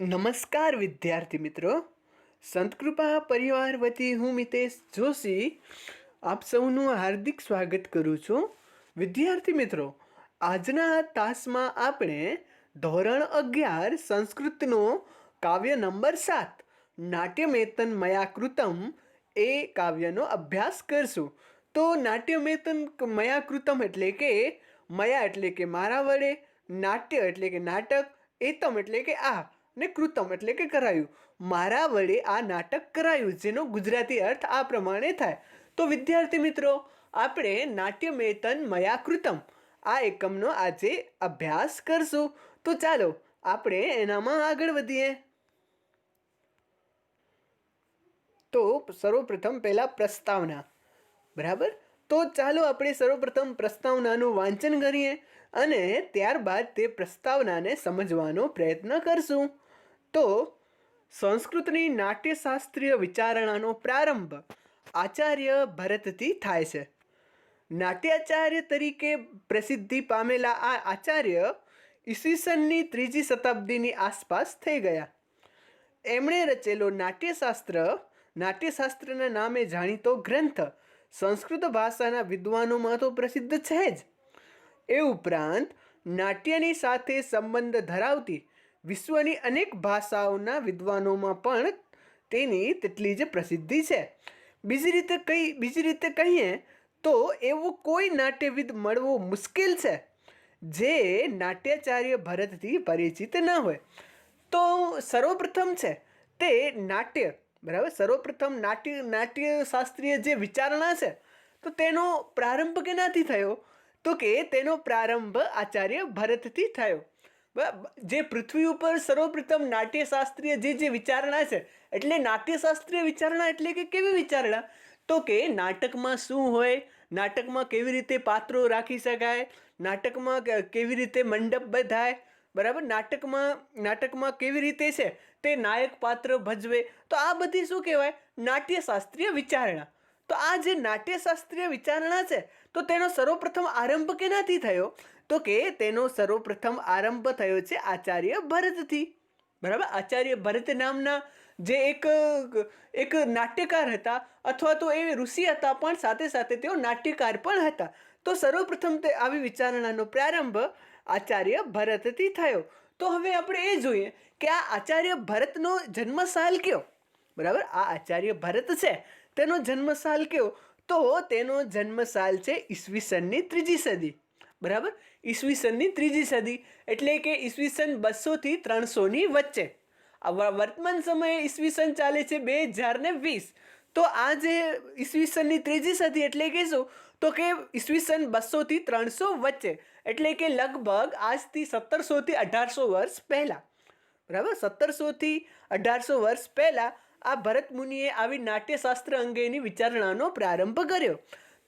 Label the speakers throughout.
Speaker 1: નમસ્કાર વિદ્યાર્થી મિત્રો, સંતકૃપા પરિવાર વતી હું મિતેશ જોશી આપ સૌનું હાર્દિક સ્વાગત કરું છું. વિદ્યાર્થી મિત્રો, આજના તાસમાં આપણે ધોરણ 11 સંસ્કૃતનો કાવ્ય નંબર 7 નાટ્યમેતન મયા કૃતમ એ કાવ્યનો અભ્યાસ કરશું. તો નાટ્યમેતન મયા કૃતમ એટલે કે મયા એટલે કે મારા વડે, નાટ્ય એટલે કે નાટક, એતમ એટલે કે આ ને કૃતમ એટલે કે કરાયું. મારા વડે આ નાટક કરાયું, જેનો ગુજરાતી અર્થ આ પ્રમાણે થાય. તો વિદ્યાર્થી મિત્રો, આપણે નાટ્યમેતન મયા કૃતમ આ એકમનો આજે અભ્યાસ કરશું. તો ચાલો આપણે એનામાં આગળ વધીએ. તો સર્વપ્રથમ પહેલા પ્રસ્તાવના, બરાબર. તો ચાલો આપણે સર્વપ્રથમ પ્રસ્તાવનાનું વાંચન કરીએ અને ત્યારબાદ તે પ્રસ્તાવનાને સમજવાનો પ્રયત્ન કરશું. તો સંસ્કૃતની નાટ્યશાસ્ત્રીય વિચારણાનો પ્રારંભ આચાર્ય ભરતથી થાય છે. નાટ્યાચાર્ય તરીકે પ્રસિદ્ધિ પામેલા આ આચાર્ય ઈસવીસનની 3જી શતાબ્દીની આસપાસ થઈ ગયા. એમણે રચેલો નાટ્યશાસ્ત્રના નામે જાણીતો ગ્રંથ સંસ્કૃત ભાષાના વિદ્વાનોમાં તો પ્રસિદ્ધ છે જ. એ ઉપરાંત નાટ્યની સાથે સંબંધ ધરાવતી વિશ્વની અનેક ભાષાઓના વિદ્વાનોમાં પણ તેની તેટલી જ પ્રસિદ્ધિ છે. બીજી રીતે કહીએ તો એવો કોઈ નાટ્યવિદ મળવો મુશ્કેલ છે જે નાટ્યાચાર્ય ભરતથી પરિચિત ન હોય. તો સર્વપ્રથમ છે તે નાટ્ય, બરાબર. સર્વપ્રથમ નાટ્યશાસ્ત્રીય જે વિચારણા છે તો તેનો પ્રારંભ કેનાથી થયો? તો કે તેનો પ્રારંભ આચાર્ય ભરતથી થયો. જે પૃથ્વી ઉપર સર્વપ્રથમ નાટ્યશાસ્ત્રીય જે વિચારણા છે, એટલે નાટ્યશાસ્ત્રીય વિચારણા એટલે કે કેવી વિચારણા? તો કે નાટકમાં શું હોય, નાટકમાં કેવી રીતે પાત્રો રાખી શકાય, નાટકમાં કેવી રીતે મંડપ બધાય, બરાબર. નાટકમાં કેવી રીતે છે તે નાયક પાત્ર ભજવે. તો આ બધી શું કહેવાય? નાટ્યશાસ્ત્રીય વિચારણા. તો આ જે નાટ્યશાસ્ત્રીય વિચારણા છે તો તેનો સર્વપ્રથમ આરંભ કેનાથી થયો? તો કે તેનો સર્વપ્રથમ આરંભ થયો છે આચાર્ય ભરતથી, બરાબર. આચાર્ય ભરત નામના જે એક નાટ્યકાર હતા, અથવા તો એ ઋષિ હતા, પણ સાથે સાથે તેઓ નાટ્યકાર પણ હતા. તો સર્વપ્રથમ તે આવી વિચારણાનો પ્રારંભ આચાર્ય ભરતથી થયો. તો હવે આપણે એ જોઈએ કે આ આચાર્ય ભરતનો જન્મસાલ કયો? બરાબર. આ આચાર્ય ભરત છે તેનો જન્મસાલ કયો? તો તેનો જન્મસાલ છે ઈસવીસનની 3જી સદી, બરાબર. ઈસવીસનની 3જી સદી એટલે કે ઈસવીસન 200 થી 300ની વચ્ચે. વર્તમાન સમયે ઈસવીસન ચાલે છે 2020. તો આ જે ઈસવીસનની 3જી સદી એટલે કે શું? તો કે ઈસવીસન 200 થી 300 વચ્ચે, એટલે કે લગભગ આજથી 1700 થી 1800 વર્ષ પહેલાં, બરાબર. 1700 થી 1800 વર્ષ પહેલાં આ ભરત મુનિએ આવી નાટ્યશાસ્ત્ર અંગેની વિચારણાનો પ્રારંભ કર્યો.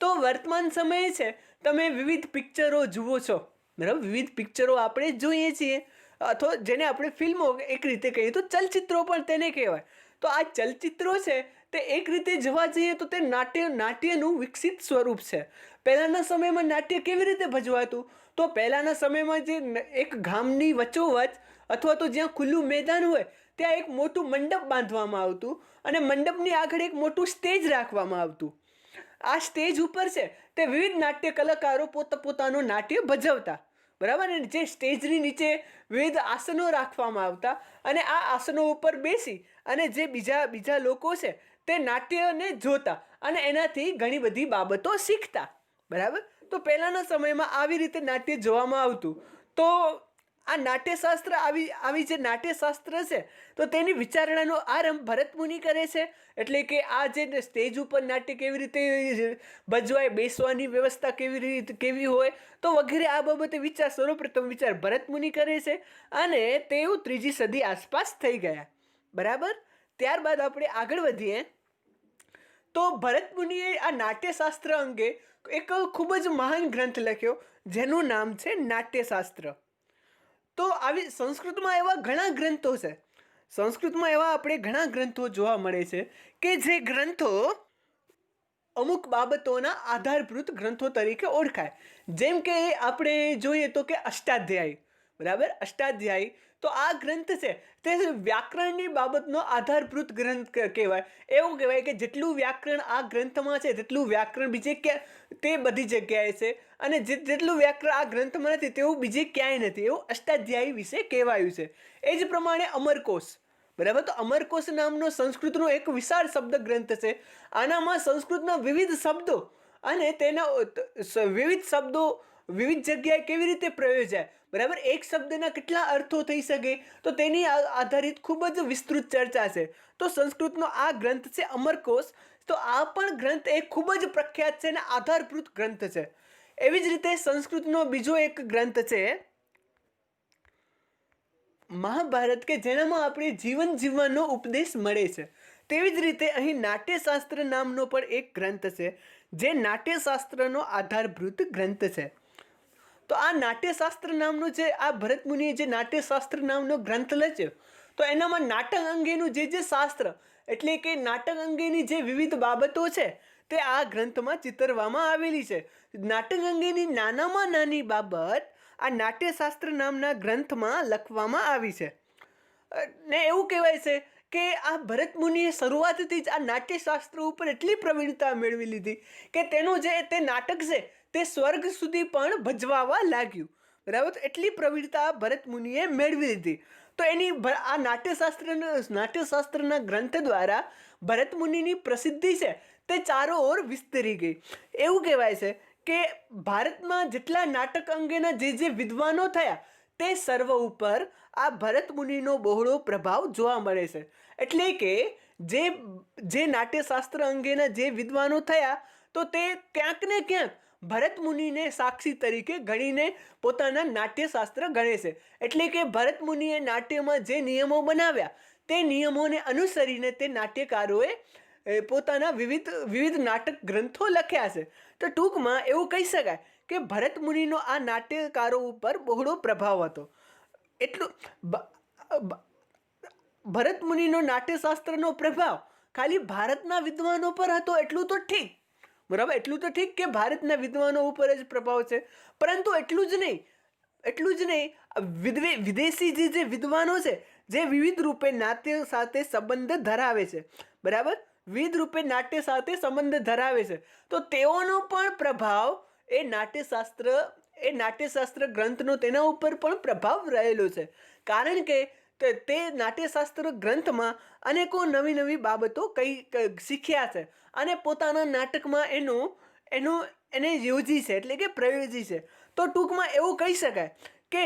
Speaker 1: તો વર્તમાન સમયે છે તમે વિવિધ પિક્ચરો જુઓ છો, બરાબર. વિવિધ પિક્ચરો આપણે જોઈએ છીએ, અથવા જેને આપણે ફિલ્મો એક રીતે કહીએ તો ચલચિત્રો પણ તેને કહેવાય. તો આ ચલચિત્રો છે તે એક રીતે જોવા જઈએ તો તે નાટ્યનું વિકસિત સ્વરૂપ છે. પહેલાંના સમયમાં નાટ્ય કેવી રીતે ભજવાતું? તો પહેલાંના સમયમાં જે એક ગામની વચ્ચોવચ્ચ અથવા તો જ્યાં ખુલ્લું મેદાન હોય ત્યાં એક મોટું મંડપ બાંધવામાં આવતું અને મંડપની આગળ એક મોટું સ્ટેજ રાખવામાં આવતું. આ સ્ટેજ ઉપર છે તે વિવિધ નાટ્ય કલાકારો પોતાનું નાટ્ય ભજવતા, બરાબર. અને જે સ્ટેજની નીચે વિવિધ આસનો રાખવામાં આવતા અને આ આસનો ઉપર બેસી અને જે બીજા લોકો છે તે નાટ્યને જોતા અને એનાથી ઘણી બધી બાબતો શીખતા, બરાબર. તો પહેલાંના સમયમાં આવી રીતે નાટ્ય જોવામાં આવતું. તો આ નાટ્યશાસ્ત્ર આવી જે નાટ્યશાસ્ત્ર છે તો તેની વિચારણાનો આરંભ ભરત મુનિ કરે છે. એટલે કે આ જે સ્ટેજ ઉપર નાટ્ય કેવી રીતે ભજવાય, બેસવાની વ્યવસ્થા કેવી હોય, તો વગેરે આ બાબતે સર્વપ્રથમ વિચાર ભરત મુનિ કરે છે અને તેઓ 3જી સદી આસપાસ થઈ ગયા, બરાબર. ત્યારબાદ આપણે આગળ વધીએ. તો ભરત મુનિએ આ નાટ્યશાસ્ત્ર અંગે એક ખૂબ જ મહાન ગ્રંથ લખ્યો જેનું નામ છે નાટ્યશાસ્ત્ર. તો આવી સંસ્કૃતમાં એવા ઘણા ગ્રંથો છે, સંસ્કૃતમાં એવા આપણે ઘણા ગ્રંથો જોવા મળે છે કે જે ગ્રંથો અમુક બાબતોના આધારભૂત ગ્રંથો તરીકે ઓળખાય. જેમ કે આપણે જોઈએ તો કે અષ્ટાધ્યાયી, બરાબર. અષ્ટાધ્યાયી તો આ ગ્રંથ છે તે વ્યાકરણની બાબતનો આધારભૂત ગ્રંથ કહેવાય. એવું કહેવાય કે જેટલું વ્યાકરણ આ ગ્રંથમાં છે તેટલું વ્યાકરણ બીજે ક્યાં તે બધી જગ્યાએ છે, અને જેટલું વ્યાકરણ આ ગ્રંથમાં નથી તેવું બીજે ક્યાંય નથી, એવું અષ્ટાધ્યાયી વિશે કહેવાયું છે. એ જ પ્રમાણે અમરકોશ, બરાબર. તો અમરકોશ નામનો સંસ્કૃતનો એક વિશાળ શબ્દ ગ્રંથ છે. આનામાં સંસ્કૃતના વિવિધ શબ્દો અને તેના વિવિધ શબ્દો વિવિધ જગ્યાએ કેવી રીતે પ્રયોજાય, બરાબર, એક શબ્દના કેટલા અર્થો થઈ શકે, તો તેની આધારિત ખૂબ જ વિસ્તૃત ચર્ચા છે. તો સંસ્કૃતનો આ ગ્રંથ છે અમરકોશ. તો આ પણ ગ્રંથ એક ખૂબ જ પ્રખ્યાત છે અને આધારભૂત ગ્રંથ છે. એવી જ રીતે સંસ્કૃતનો બીજો એક ગ્રંથ છે મહાભારત, કે જેનામાં આપણે જીવન જીવવાનો ઉપદેશ મળે છે. તેવી જ રીતે અહીં નાટ્યશાસ્ત્ર નામનો પણ એક ગ્રંથ છે, જે નાટ્યશાસ્ત્રનો આધારભૂત ગ્રંથ છે. તો આ નાટ્યશાસ્ત્ર નામનો જે આ ભરત મુનિએ જે નાટ્યશાસ્ત્ર નામનો ગ્રંથ લખ્યો, તો એનામાં નાટક અંગેનું જે શાસ્ત્ર, એટલે કે નાટક અંગેની જે વિવિધ બાબતો છે તે આ ગ્રંથમાં ચિતરવામાં આવેલી છે. નાટક અંગેની નાનામાં નાની બાબત આ નાટ્યશાસ્ત્ર નામના ગ્રંથમાં લખવામાં આવી છે. ને એવું કહેવાય છે કે આ ભરત મુનિએ શરૂઆતથી જ આ નાટ્યશાસ્ત્ર ઉપર એટલી પ્રવીણતા મેળવી લીધી કે તેનું જે તે નાટક છે તે સ્વર્ગ સુધી પણ ભજવાવા લાગ્યું, બરાબર. એટલી પ્રવીણતા ભરત મુનિએ મેળવી લીધી. તો એની આ નાટ્યશાસ્ત્રના ગ્રંથ દ્વારા ભરત મુનિની પ્રસિદ્ધિ છે તે ચારો ઓર વિસ્તરી ગઈ. એવું કહેવાય છે કે ભારતમાં જેટલા નાટક અંગેના જે વિદ્વાનો થયા તે સર્વ ઉપર આ ભરત મુનિનો બહોળો પ્રભાવ જોવા મળે છે. એટલે કે જે નાટ્યશાસ્ત્ર અંગેના જે વિદ્વાનો થયા તો તે ક્યાંક ને ક્યાંક ભરત મુનિને સાક્ષી તરીકે ગણીને પોતાના નાટ્યશાસ્ત્ર ગણે છે. એટલે કે ભરત મુનિએ નાટ્યમાં જે નિયમો બનાવ્યા તે નિયમોને અનુસરીને તે નાટ્યકારોએ પોતાના વિવિધ નાટક ગ્રંથો લખ્યા છે. તો ટૂંકમાં એવું કહી શકાય કે ભરત મુનિનો આ નાટ્યકારો ઉપર બહોળો પ્રભાવ હતો. એટલું ભરત મુનિનો નાટ્યશાસ્ત્રનો પ્રભાવ ખાલી ભારતના વિદ્વાનો પર હતો એટલું તો ઠીક, બરાબર, એટલું તો ઠીક કે ભારતના વિદ્વાનો ઉપર જ પ્રભાવ છે. પરંતુ એટલું જ નહીં, વિદેશી જે વિદ્વાનો છે જે વિવિધ રૂપે નાટ્ય સાથે સંબંધ ધરાવે છે, બરાબર, વિવિધ રૂપે નાટ્ય સાથે સંબંધ ધરાવે છે, તો તેઓનો પણ પ્રભાવ એ નાટ્યશાસ્ત્ર ગ્રંથનો તેના ઉપર પણ પ્રભાવ રહેલો છે. કારણ કે તે નાટ્યશાસ્ત્ર ગ્રંથમાં અનેકો નવી બાબતો શીખ્યા છે અને પોતાના નાટકમાં એને યોજી છે, એટલે કે પ્રયોજી છે. તો ટૂંકમાં એવું કહી શકાય કે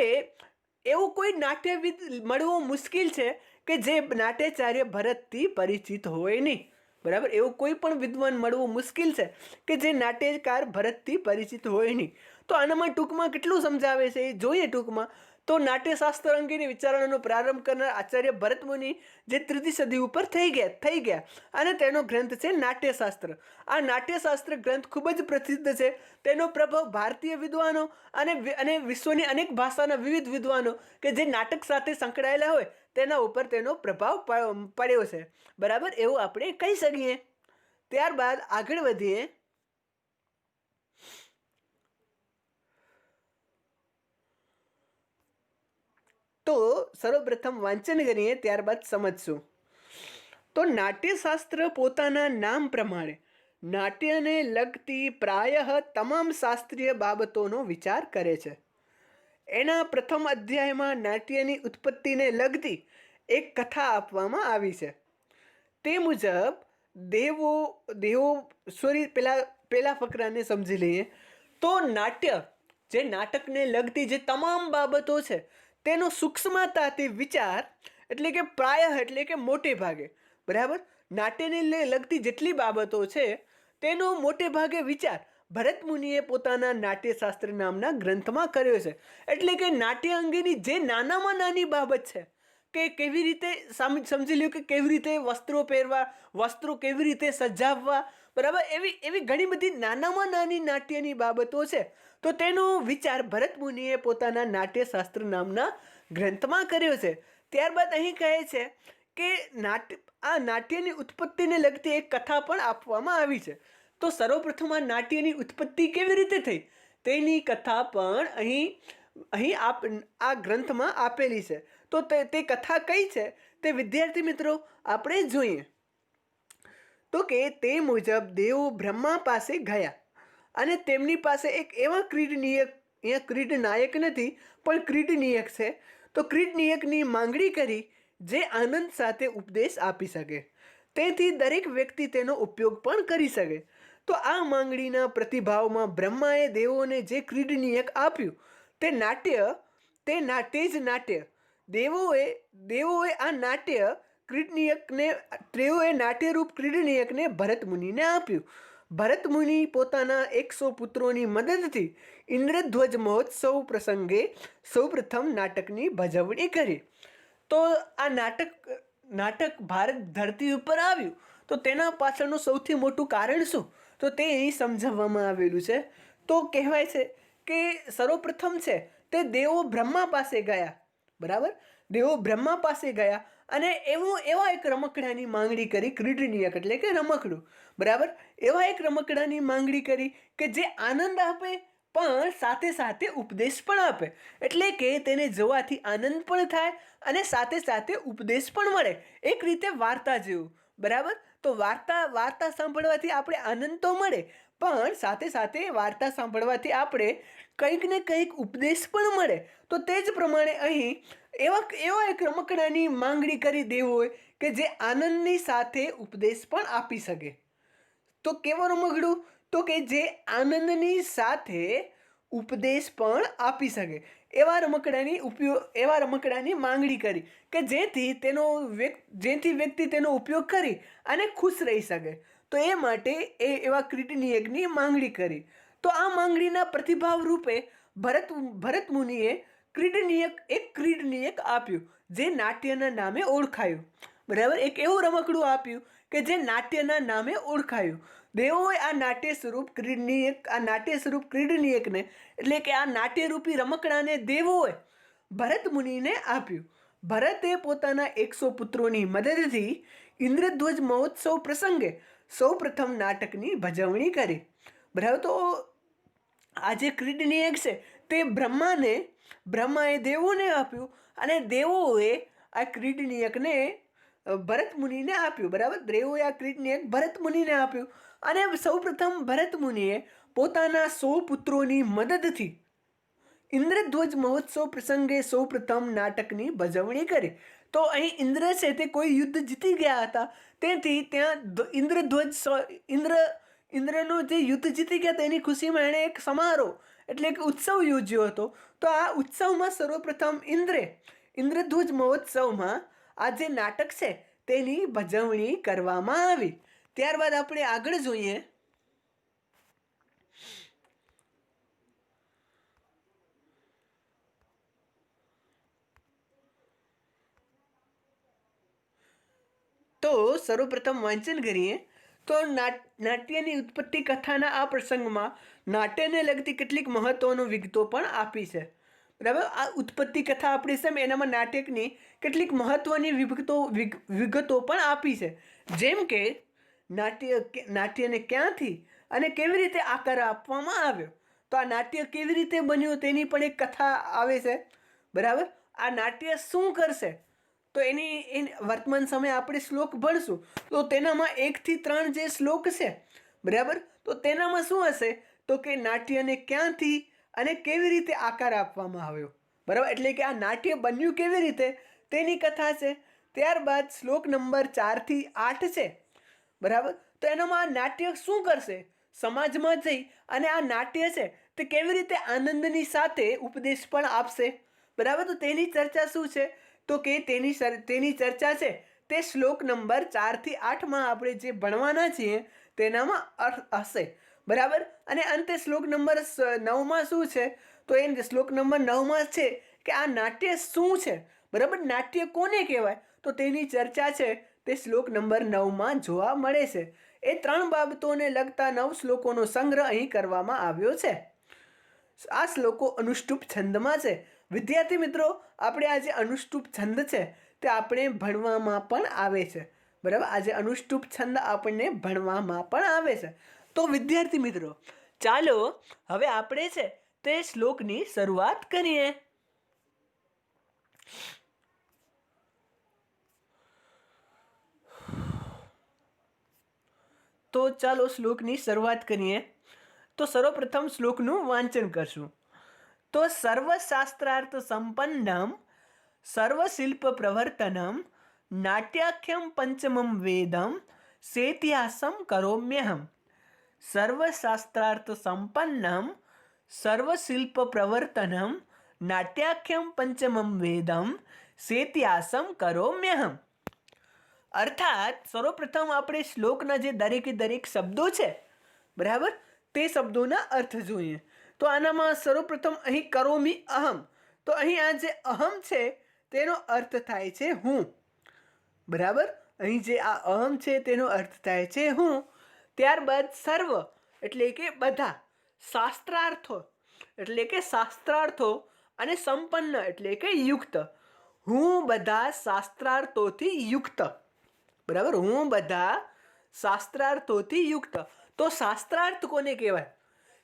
Speaker 1: એવું કોઈ નાટ્યવિદ મળવો મુશ્કેલ છે કે જે નાટ્યાચાર્ય ભરતથી પરિચિત હોય નહીં, બરાબર. એવું કોઈ પણ વિદ્વાન મળવું મુશ્કેલ છે કે જે નાટ્યકાર ભરતથી પરિચિત હોય નહીં. તો આનામાં ટૂંકમાં કેટલું સમજાવે છે એ જોઈએ. ટૂંકમાં તો નાટ્યશાસ્ત્ર અંગેની વિચારણાનો પ્રારંભ કરનાર આચાર્ય ભરત મુનિ જે 3જી સદી ઉપર થઈ ગયા અને તેનો ગ્રંથ છે નાટ્યશાસ્ત્ર. આ નાટ્યશાસ્ત્ર ગ્રંથ ખૂબ જ પ્રસિદ્ધ છે. તેનો પ્રભાવ ભારતીય વિદ્વાનો અને વિશ્વની અનેક ભાષાના વિવિધ વિદ્વાનો કે જે નાટક સાથે સંકળાયેલા હોય તેના ઉપર તેનો પ્રભાવ પડ્યો છે, બરાબર, એવું આપણે કહી શકીએ. ત્યારબાદ આગળ વધીએ. તો સર્વપ્રથમ વાંચન કરીએ, ત્યારબાદ સમજશું. તો નાટ્યશાસ્ત્ર પોતાના નામ પ્રમાણે નાટ્યને લગતી પ્રાયઃ તમામ શાસ્ત્રીય બાબતોનો વિચાર કરે છે. એના પ્રથમ અધ્યાયમાં નાટ્યની ઉત્પત્તિને લગતી એક કથા આપવામાં આવી છે. તે મુજબ પેલા ફકરાને સમજી લઈએ. તો નાટકને લગતી જે તમામ બાબતો છે તેનો સૂક્ષ્મતાથી વિચાર, એટલે કે પ્રાયઃ એટલે કે મોટે ભાગે, બરાબર, નાટ્યને લગતી જેટલી બાબતો છે તેનો મોટે ભાગે વિચાર ભરત મુનિએ પોતાના નાટ્યશાસ્ત્ર નામના ગ્રંથમાં કર્યો છે. એટલે કે નાટ્ય અંગેની જે નાનામાં નાની બાબત છે કે કેવી રીતે સમજી લ્યો કે કેવી રીતે વસ્ત્રો પહેરવા, વસ્ત્રો કેવી રીતે સજાવવા, બરાબર, એવી ઘણી બધી નાનામાં નાની નાટ્યની બાબતો છે. તો તેનો વિચાર ભરત મુનિએ પોતાના નાટ્યશાસ્ત્ર નામના ગ્રંથમાં કર્યો છે. ત્યારબાદ અહીં કહે છે કે આ નાટ્યની ઉત્પત્તિને લગતી એક કથા પણ આપવામાં આવી છે. તો સર્વપ્રથમ આ નાટ્યની ઉત્પત્તિ કેવી રીતે થઈ તેની કથા પણ અહીં આ ગ્રંથમાં આપેલી છે. તો તે કથા કઈ છે તે વિદ્યાર્થી મિત્રો આપણે જોઈએ. તો કે તે મુજબ દેવો બ્રહ્મા પાસે ગયા અને તેમની પાસે એક એવા ક્રીડનિયક, અહીંયા ક્રીડનાયક નથી પણ ક્રીડનિયક છે, તો ક્રીડનિયકની માંગણી કરી જે આનંદ સાથે ઉપદેશ આપી શકે, તેથી દરેક વ્યક્તિ તેનો ઉપયોગ પણ કરી શકે. તો આ માંગણીના પ્રતિભાવમાં બ્રહ્માએ દેવોને જે ક્રીડનિયક આપ્યું તે જ નાટ્ય દેવોએ આ નાટ્ય ક્રીડનિયકને તેઓએ નાટ્યરૂપ ક્રીડનિયકને ભરત મુનિને આપ્યું. ભરત મુનિ પોતાના 100 પુત્રોની મદદથી ઇન્દ્રધ્વજ મહોત્સવ પ્રસંગે સૌપ્રથમ નાટકની ભજવણી કરી. તો આ નાટક ભારત ધરતી ઉપર આવ્યું તો તેના પાછળનું સૌથી મોટું કારણ શું, તો તે અહીં સમજાવવામાં આવેલું છે. તો કહેવાય છે કે સર્વપ્રથમ છે તે દેવો બ્રહ્મા પાસે ગયા, બરાબર. દેવો બ્રહ્મા પાસે ગયા અને એવા એક રમકડાની માંગણી કરી, ક્રીડનિયક એટલે કે રમકડું, બરાબર. એવા એક રમકડાની માંગણી કરી કે જે આનંદ આપે પણ સાથે સાથે ઉપદેશ પણ આપે, એટલે કે તેને જોવાથી આનંદ પણ થાય અને સાથે સાથે ઉપદેશ પણ મળે, એક રીતે વાર્તા જેવું, બરાબર. તો વાર્તા સાંભળવાથી આપણે આનંદ તો મળે પણ સાથે સાથે વાર્તા સાંભળવાથી આપણે કંઈક ને કંઈક ઉપદેશ પણ મળે. તો તે જ પ્રમાણે અહીં એવા એક રમકડાની માંગણી કરી દેવોએ કે જે આનંદની સાથે ઉપદેશ પણ આપી શકે. તો કેવો રમકડું, તો કે જે આનંદની સાથે ઉપદેશ પણ આપી શકે એવા રમકડાની માંગણી કરી કે જેથી વ્યક્તિ તેનો ઉપયોગ કરી અને ખુશ રહી શકે. તો એ માટે એવા ક્રીડનિયકની માંગણી કરી. તો આ માંગણીના પ્રતિભાવ રૂપે ભરત મુનિએ ક્રીડનિયક આપ્યું જે નાટ્યના નામે ઓળખાયું, બરાબર. એક એવું રમકડું આપ્યું કે જે નાટ્યના નામે ઓળખાયું. દેવોએ આ નાટ્ય સ્વરૂપ ક્રીડનિયકને એટલે કે આ નાટ્યરૂપી રમકડાને દેવોએ ભરત મુનિને આપ્યું. ભરતે પોતાના 100 પુત્રોની મદદથી ઇન્દ્રધ્વજ મહોત્સવ પ્રસંગે સૌપ્રથમ નાટકની ભજવણી કરી, બરાબર. તો આ જે ક્રીડનિયક છે તે બ્રહ્માએ દેવોને આપ્યું અને દેવોએ આ ક્રીડનિયકને ભરત મુનિને આપ્યું, બરાબર. દેવોએ આ ક્રીડનિયક ભરત મુનિને આપ્યું અને સૌપ્રથમ ભરત મુનિએ પોતાના 100 પુત્રોની મદદથી ઇન્દ્રધ્વજ મહોત્સવ પ્રસંગે સૌપ્રથમ નાટકની ભજવણી કરી. તો અહીં ઇન્દ્ર છે તે કોઈ યુદ્ધ જીતી ગયા હતા, તેથી ત્યાં ઇન્દ્રનો જે યુદ્ધ જીતી ગયા તેની ખુશીમાં એણે એક સમારોહ એટલે કે ઉત્સવ યોજ્યો હતો. તો આ ઉત્સવમાં સર્વપ્રથમ ઇન્દ્રધ્વજ મહોત્સવમાં આ જે નાટક છે તેની ભજવણી કરવામાં આવી. ત્યારબાદ આપણે આગળ જોઈએ. તો સર્વપ્રથમ વાંચન કરીએ. તો નાટ્યની ઉત્પત્તિ કથાના આ પ્રસંગમાં નાટ્યને લગતી કેટલીક મહત્વની વિગતો પણ આપી છે, બરાબર. આ ઉત્પત્તિ કથા આપણી છે એનામાં નાટકની કેટલીક મહત્વની વિગતો પણ આપી છે, જેમ કે નાટ્યને ક્યાંથી અને કેવી રીતે આકાર આપવામાં આવ્યો, તો આ નાટ્ય કેવી રીતે બન્યું તેની પણ એક કથા આવે છે, બરાબર. આ નાટ્ય શું કરશે તો એની વર્તમાન સમયે આપણે શ્લોક ભણશું તો તેનામાં 1 થી 3 જે શ્લોક છે, બરાબર. તો તેનામાં શું હશે તો કે નાટ્યને ક્યાંથી અને કેવી રીતે આકાર આપવામાં આવ્યો, બરાબર. એટલે કે આ નાટ્ય બન્યું કેવી રીતે તેની કથા છે. ત્યારબાદ શ્લોક નંબર 4 થી 8 છે, બરાબર. તો એનામાં આ નાટ્ય શું કરશે, સમાજમાં જઈ અને આ નાટ્ય છે તે કેવી રીતે આનંદની સાથે ઉપદેશ પણ આપશે, બરાબર. તો તેની ચર્ચા શું છે તો કે તેની ચર્ચા છે તે શ્લોક નંબર 4 થી 8માં આપણે જે ભણવાના છીએ તેનામાં હશે, બરાબર. અને અંતે શ્લોક નંબર 9માં શું છે તો એ શ્લોક નંબર 9માં છે કે આ નાટ્ય શું છે, બરાબર. નાટ્ય કોને કહેવાય તો તેની ચર્ચા છે તે શ્લોક નંબર 9માં જોવા મળે છે. એ 3 બાબતોને લગતા 9 શ્લોકોનો સંગ્રહ અહીં કરવામાં આવ્યો છે. આ શ્લોકો અનુષ્ટુપ છંદમાં છે. વિદ્યાર્થી મિત્રો, આપણે આ જે અનુષ્ટુપ છંદ છે તે આપણે ભણવામાં પણ આવે છે, બરાબર. આજે અનુષ્ટુપ છંદ આપણને ભણવામાં પણ આવે છે. તો વિદ્યાર્થી મિત્રો, ચાલો હવે આપણે છે તે શ્લોકની શરૂઆત કરીએ. તો ચાલો શ્લોકની શરૂઆત કરીએ. તો સર્વપ્રથમ શ્લોકનું વાંચન કરશું. તો સર્વશાસ્ત્રાર્થ સંપન્નમ સર્વશિલ્પ પ્રવર્તનમ નાટ્યાખ્યમ પંચમમ વેદમ સેતિહાસમ કરોમ્યહમ. સર્વશાસ્ત્રાર્થ સંપન્નમ સર્વશિલ્પ પ્રવર્તનમ નાટ્યાખ્યમ પંચમમ વેદમ સેતિહાસમ કરોમ્યહમ. અર્થાત સર્વપ્રથમ આપણે શ્લોકના જે દરેકે દરેક શબ્દો છે, બરાબર, તે શબ્દોના અર્થ જોઈએ. તો આનામાં સર્વપ્રથમ અહીં કરોમી અહમ. તો અહીં આ જે અહમ છે તેનો અર્થ થાય છે હું. બરાબર, અહીં જે આ અહમ છે તેનો અર્થ થાય છે હું. ત્યારબાદ સર્વ એટલે કે બધા, શાસ્ત્રાર્થો એટલે કે શાસ્ત્રાર્થો અને સંપન્ન એટલે કે યુક્ત. હું બધા શાસ્ત્રાર્થોથી યુક્ત. બરાબર, હું બધા શાસ્ત્રાર્થોથી યુક્ત. તો શાસ્ત્રાર્થ કોને કહેવાય?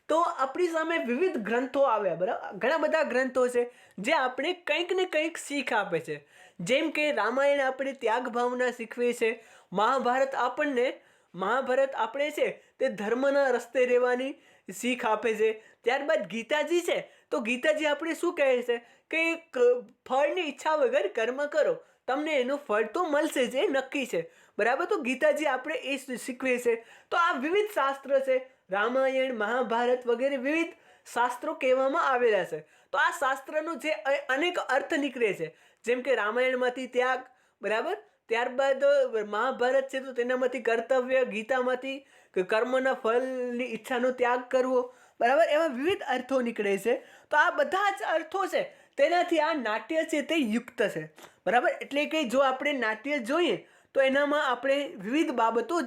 Speaker 1: તો આપણી સામે વિવિધ ગ્રંથો આવ્યા, બરાબર, ઘણા બધા ગ્રંથો છે જે આપણે કંઈક ને કંઈક શીખ આપે છે. જેમ કે રામાયણ આપણે ત્યાગ ભાવના શીખવે છે. મહાભારત આપણે છે તે ધર્મના રસ્તે રહેવાની શીખ આપે છે. ત્યારબાદ ગીતાજી છે, તો ગીતાજી આપણે શું કહે છે કે ફળની ઈચ્છા વગર કર્મ કરો, તમને એનું ફળ તો મળશે જ, એ નક્કી છે. બરાબર, તો ગીતાજી આપણે એ શીખવે છે. તો આ વિવિધ શાસ્ત્ર છે, રામાયણ, મહાભારત વગેરે વિવિધ શાસ્ત્રો કહેવામાં આવેલા છે. તો આ શાસ્ત્રનો જે અનેક અર્થ નીકળે છે, જેમ કે રામાયણમાંથી ત્યાગ, બરાબર, ત્યારબાદ મહાભારત છે તો તેનામાંથી કર્તવ્ય, ગીતામાંથી કર્મના ફળની ઈચ્છાનો ત્યાગ કરવો, બરાબર, એવા વિવિધ અર્થો નીકળે છે. તો આ બધા જ અર્થો છે તેનાથી આ નાટ્ય છે તે યુક્ત છે. બરાબર, એટલે કે જો આપણે નાટ્ય જોઈએ તો એનામાં આપણે વિવિધ બાબતો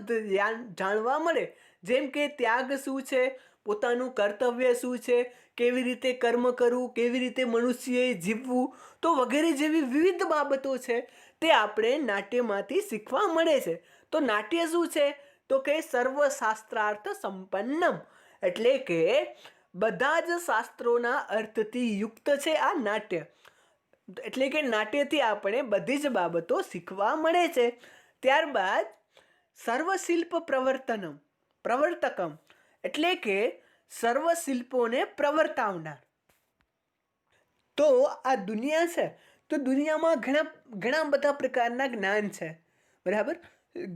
Speaker 1: જાણવા મળે. જેમ કે ત્યાગ શું છે, પોતાનું કર્તવ્ય શું છે, કેવી રીતે કર્મ કરવું, કેવી રીતે મનુષ્યએ જીવવું, તો વગેરે જેવી વિવિધ બાબતો છે તે આપણે નાટ્યમાંથી શીખવા મળે છે. તો નાટ્ય શું છે? તો કે સર્વશાસ્ત્રાર્થ સંપન્નમ, એટલે કે બધા જ શાસ્ત્રોના અર્થથી યુક્ત છે આ નાટ્ય. એટલે કે નાટ્યથી આપણે બધી જ બાબતો શીખવા મળે છે. ત્યારબાદ સર્વશિલ્પ પ્રવર્તકમ એટલે કે સર્વશિલ્પોને પ્રવર્તાવનાર. તો આ દુનિયા છે, તો દુનિયામાં ઘણા બધા પ્રકારના જ્ઞાન છે. બરાબર,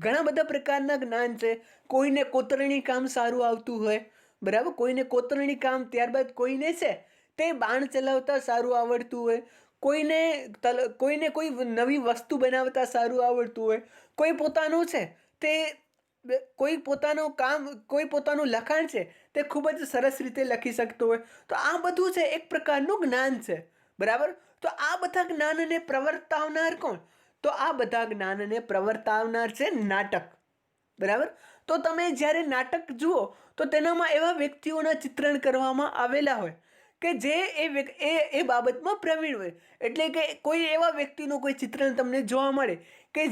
Speaker 1: ઘણા બધા પ્રકારના જ્ઞાન છે. કોઈને કોતરણી કામ સારું આવતું હોય, બરાબર, કોઈને કોતરણી કામ, ત્યારબાદ કોઈને છે તે બાણ ચલાવતા સારું આવડતું હોય, કોઈને કોઈ નવી વસ્તુ બનાવતા સારું આવડતું હોય, કોઈ પોતાનું છે તે કોઈ પોતાનું લખાણ છે તે ખૂબ જ સરસ રીતે લખી શકતો હોય. તો આ બધું છે એક પ્રકારનું જ્ઞાન છે. બરાબર, તો આ બધા જ્ઞાનને પ્રવર્તાવનાર કોણ? તો આ બધા જ્ઞાનને પ્રવર્તાવનાર છે નાટક. બરાબર, તો તમે જ્યારે નાટક જુઓ તો તેનામાં એવા વ્યક્તિઓના ચિત્રણ કરવામાં આવેલા હોય કે જે એ બાબતમાં પ્રવીણ હોય. એટલે કે કોઈ એવા વ્યક્તિનું કોઈ ચિત્રણ તમને જોવા મળે કે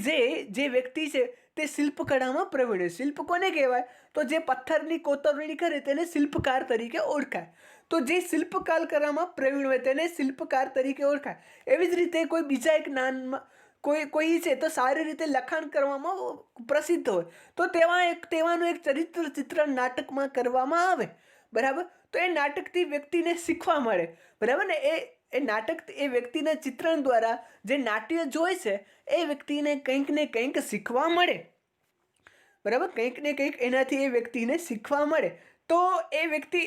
Speaker 1: જે વ્યક્તિ છે તે શિલ્પકળામાં પ્રવીણ હોય. શિલ્પ કોને કહેવાય? તો જે પથ્થરની કોતરણી કરે તેને શિલ્પકાર તરીકે ઓળખાય. તો જે શિલ્પકાર કરવામાં પ્રવીણ હોય તેને શિલ્પકાર તરીકે ઓળખાય. એવી જ રીતે કોઈ બીજા એક જ્ઞાનમાં કોઈ છે તો સારી રીતે લખાણ કરવામાં પ્રસિદ્ધ હોય, તો તેવાનું એક ચરિત્ર ચિત્રણ નાટકમાં કરવામાં આવે. બરાબર, તો એ નાટકથી વ્યક્તિને શીખવા મળે. બરાબર ને, એ નાટક એ વ્યક્તિના ચિત્રણ દ્વારા જે નાટ્ય જોઈ છે એ વ્યક્તિને કંઈક ને કંઈક શીખવા મળે. બરાબર, કંઈક ને કંઈક એનાથી એ વ્યક્તિને શીખવા મળે. તો એ વ્યક્તિ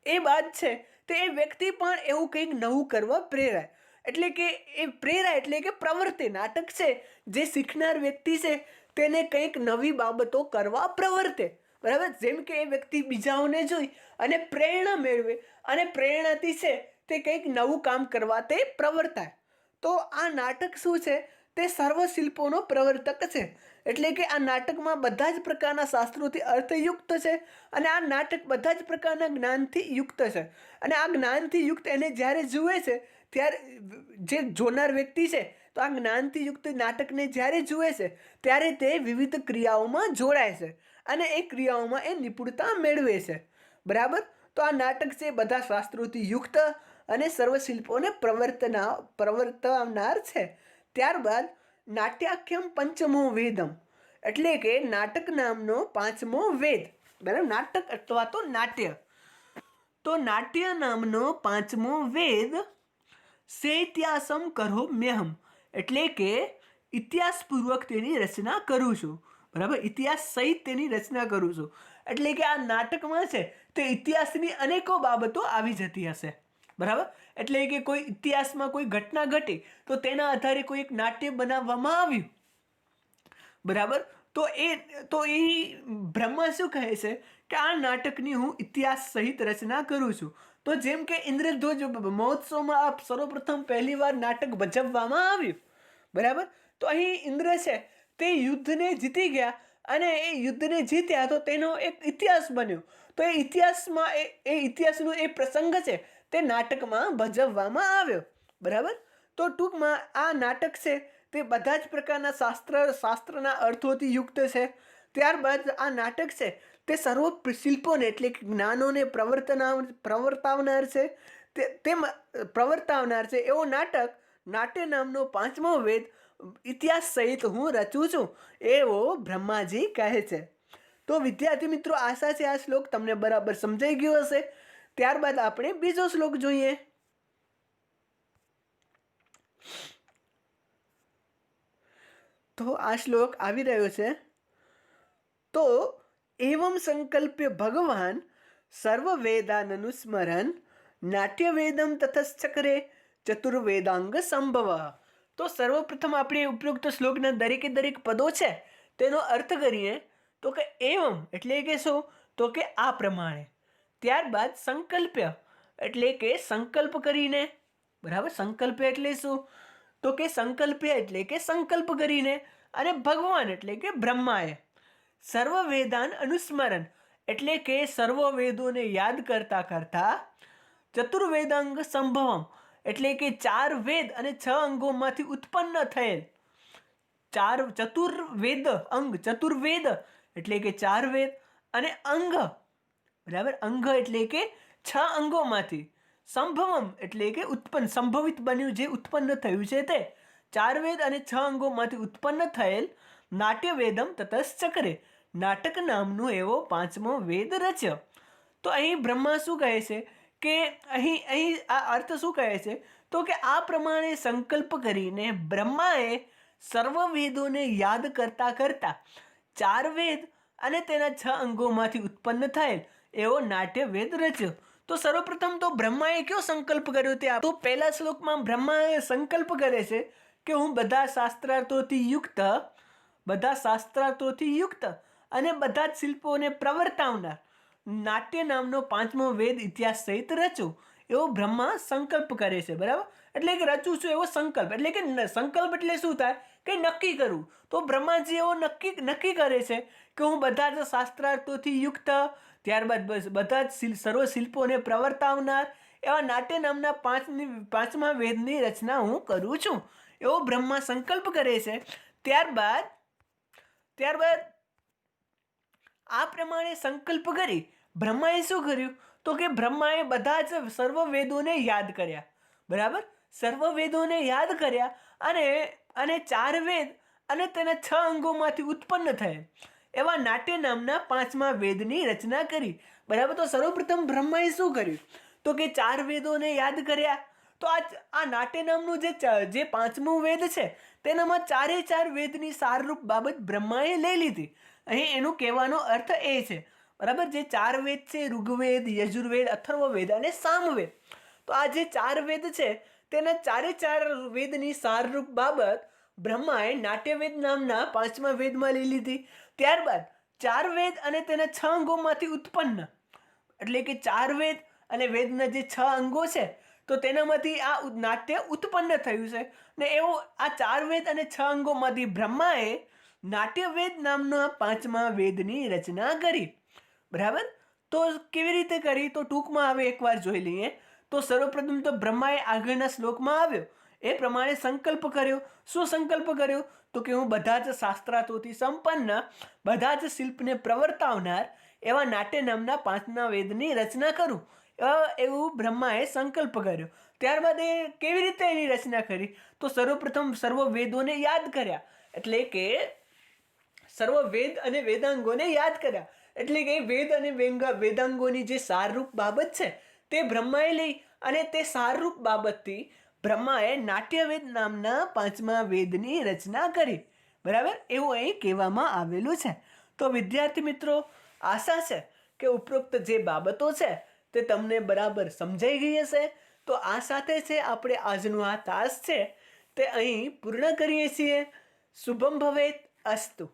Speaker 1: એ વાત છે તો એ વ્યક્તિ પણ એવું કંઈક નવું કરવા પ્રેરાય. એટલે કે એ પ્રેરાય એટલે કે પ્રવર્તે. નાટક છે જે શીખનાર વ્યક્તિ છે તેને કંઈક નવી બાબતો કરવા પ્રવર્તે. બરાબર, જેમ કે એ વ્યક્તિ બીજાઓને જોઈ અને પ્રેરણા મેળવે અને પ્રેરણાથી છે તે કંઈક નવું કામ કરવા તે પ્રવર્તાય. તો આ નાટક શું છે? તે સર્વશિલ્પોનો પ્રવર્તક છે. એટલે કે આ નાટકમાં બધા જ પ્રકારના શાસ્ત્રોથી અર્થયુક્ત છે અને આ નાટક બધા જ પ્રકારના જ્ઞાનથી યુક્ત છે. અને આ જ્ઞાનથી યુક્ત એને જ્યારે જુએ છે ત્યારે જે જોનાર વ્યક્તિ છે તો આ જ્ઞાનથી યુક્ત નાટકને જ્યારે જુએ છે ત્યારે તે વિવિધ ક્રિયાઓમાં જોડાય છે અને એ ક્રિયાઓમાં એ નિપુણતા મેળવે છે. બરાબર, તો આ નાટક છે બધા શાસ્ત્રોથી યુક્ત અને સર્વશિલ્પોને પ્રવર્તાવનાર છે. ત્યારબાદ નાટ્યાખ્યમ પંચમો વેદમ એટલે કે નાટક નામનો પાંચમો વેદ, બરાબર, નાટક અથવા તો નાટ્ય. તો નાટ્ય નામનો પાંચમો વેદ સેત્યાસમ કરો મેહમ, એટલે કે ઇતિહાસપૂર્વક તેની રચના કરું છું, બરાબર, ઇતિહાસ સહિત તેની રચના કરું છું. એટલે કે આ નાટકમાં છે તે ઇતિહાસની અનેકો બાબતો આવી જતી હશે, બરાબર. એટલે કે કોઈ ઇતિહાસમાં કોઈ ઘટના ઘટી તો તેના આધારે કોઈ એક નાટ્ય બનાવવામાં આવ્યું, બરાબર. તો એ બ્રહ્મા શું કહે છે કે આ નાટકની હું ઇતિહાસ સહિત રચના કરું છું. તો જેમ કે ઇન્દ્રધ્વજ મહોત્સવમાં આ સર્વપ્રથમ પહેલીવાર નાટક ભજવવામાં આવ્યું, બરાબર. તો અહીં ઇન્દ્ર છે તે યુદ્ધને જીતી ગયા અને એ યુદ્ધને જીત્યા તો તેનો એક ઇતિહાસ બન્યો. તો એ ઇતિહાસમાં એ ઇતિહાસનો એ પ્રસંગ છે તે નાટકમાં ભજવવામાં આવ્યો, બરાબર. તો ટૂંકમાં આ નાટક છે તે બધા જ પ્રકારના શાસ્ત્રના અર્થોથી યુક્ત છે. ત્યારબાદ આ નાટક છે તે સર્વ શિલ્પોને એટલે કે જ્ઞાનોને પ્રવર્તાવનાર છે, પ્રવર્તાવનાર છે એવો નાટક નાટ્ય નામનો પાંચમો વેદ ઇતિહાસ સહિત હું રચું છું, એવો બ્રહ્માજી કહે છે. તો વિદ્યાર્થી મિત્રો, આશા છે આ શ્લોક તમને બરાબર સમજાઈ ગયો હશે. ત્યારબાદ આપણે બીજો શ્લોક જોઈએ. તો આ શ્લોક આવી રહ્યો છે. તો એવમ સંકલ્પ્ય ભગવાન સર્વ વેદાન અનુસ્મરન નાટ્ય વેદમ તથશ્ચક્રે ચતુર્વેદાંગ સંભવ. તો સર્વપ્રથમ આપણે ઉપરોક્ત શ્લોકના દરેકે દરેક પદો છે તેનો અર્થ કરીએ. તો કે એવમ એટલે કે શું, તો કે આ પ્રમાણે. ત્યારબાદ સંકલ્પ્ય એટલે કે સંકલ્પ કરીને, બરાબર. સંકલ્પ એટલે શું, તો કે સંકલ્પ્ય એટલે કે સંકલ્પ કરીને. અને ભગવાન એટલે કે બ્રહ્માએ સર્વ વેદાન અનુસ્મરણ એટલે કે સર્વ વેદોને યાદ કરતા કરતા ચતુર્વેદાંગ સંભવમ એટલે કે ચાર વેદ અને 6 અંગોમાંથી ઉત્પન્ન થયેલ ચતુર્વેદ અંગ, ચતુર્વેદ એટલે કે 4 વેદ અને અંગ, બરાબર, અંગ એટલે કે 6 અંગોમાંથી સંભવમ એટલે કે ઉત્પન્ન સંભવિત બન્યું, જે ઉત્પન્ન થયું છે તે 4 વેદ અને 6 અંગોમાંથી ઉત્પન્ન થયેલ નાટ્ય વેદમ તતશ્ચક્રે નાટક નામનો એવો પાંચમો વેદ રચ્યો. તો અહીં બ્રહ્મા શું કહે છે કે અહીં આ અર્થ શું કહે છે, તો કે આ પ્રમાણે સંકલ્પ કરીને બ્રહ્માએ સર્વ વેદોને યાદ કરતા કરતા 4 વેદ અને તેના 6 અંગોમાંથી ઉત્પન્ન થયેલ એવો નાટ્ય વેદ રચ્યો. તો સર્વપ્રથમ તો બ્રહ્માએ કયો સંકલ્પ કર્યો તે તો પહેલા શ્લોકમાં બ્રહ્માએ સંકલ્પ કરે છે કે હું બધા શાસ્ત્રાર્થોથી યુક્ત અને બધા જ શિલ્પોને પ્રવર્તાવનાર નાટ્ય નામનો પાંચમો વેદ ઇતિહાસ સહિત રચું, એવો બ્રહ્મા સંકલ્પ કરે છે, બરાબર. એટલે કે રચું છું એવો સંકલ્પ, એટલે કે સંકલ્પ એટલે શું થાય કે નક્કી કરવું. તો બ્રહ્માજી એવો નક્કી કરે છે કે હું બધા જ શાસ્ત્રાર્થોથી યુક્ત, ત્યારબાદ બધા જ સર્વ શિલ્પોને પ્રવર્તાવનાર એવા નાટ્ય નામના પાંચમા વેદની રચના હું કરું છું, એવો બ્રહ્મા સંકલ્પ કરે છે. ત્યારબાદ આ પ્રમાણે સંકલ્પ કરી બ્રહ્માએ શું કર્યું, તો કે બ્રહ્માએ બધા જ સર્વ વેદોને યાદ કર્યા, બરાબર. સર્વ વેદોને યાદ કર્યા અને 4 વેદ અને તેના 6 અંગોમાંથી ઉત્પન્ન થયા એવા નાટ્ય નામના પાંચમા વેદની રચના કરી, બરાબર. તો સર્વપ્રથમ બ્રહ્માએ શું કર્યું, તો કે 4 વેદોને યાદ કર્યા. તો આ નાટ્ય નામનું જે પાંચમું વેદ છે તેનામાં 4 વેદની સારરૂપ બાબત બ્રહ્માએ લઈ લીધી. અહીં એનું કહેવાનો અર્થ એ છે, બરાબર. જે 4 વેદ છે ઋગ્વેદ, યજુર્વેદ, અથર્વવેદ અને સામવેદ. તો આ જે 4 વેદ છે તેના 4 વેદની સારરૂપ બાબત બ્રહ્માએ નાટ્યવેદ નામના પાંચમા વેદમાં લઈ લીધી. ત્યારબાદ 4 વેદ અને તેના 6 અંગોમાંથી ઉત્પન્ન એટલે કે 4 વેદ અને વેદના જે 6 અંગો છે તો તેનામાંથી આ નાટ્ય ઉત્પન્ન થયું છે ને એવો આ 4 વેદ અને 6 અંગોમાંથી બ્રહ્માએ નાટ્યવેદ નામના પાંચમા વેદની રચના કરી, બરાબર. તો કેવી રીતે કરી તો ટૂંકમાં હવે એકવાર જોઈ લઈએ. તો સર્વપ્રથમ તો બ્રહ્માએ આગળના શ્લોકમાં આવ્યો એ પ્રમાણે સંકલ્પ કર્યો. શું સંકલ્પ કર્યો, તો કે હું બધા જ શાસ્ત્રાર્થોથી સંપન્ન, બધા જ શિલ્પને પ્રવર્તાવનાર એવા નાટ્ય નામના પાંચમા વેદની રચના કરું, એવું બ્રહ્માએ સંકલ્પ કર્યો. ત્યારબાદ એ કેવી રીતે એની રચના કરી, તો સર્વપ્રથમ સર્વ વેદોને યાદ કર્યા એટલે કે સર્વ વેદ અને વેદાંગોને યાદ કર્યા. એટલે કે વેદ અને વેદાંગોની જે સારરૂપ બાબત છે તે બ્રહ્માએ લઈ અને તે સારરૂપ બાબતથી બ્રહ્માએ નાટ્યવેદ નામના 5મા વેદની રચના કરી. બરાબર, એવું અહીં કહેવામાં આવેલું છે. તો વિદ્યાર્થી મિત્રો, આશા છે કે ઉપરોક્ત જે બાબતો છે તે તમને બરાબર સમજાઈ ગઈ હશે. તો આ સાથે છે આપણે આજનો આ તાસ છે તે અહીં પૂર્ણ કરીએ છીએ. શુભમ ભવેત, અસ્તુ.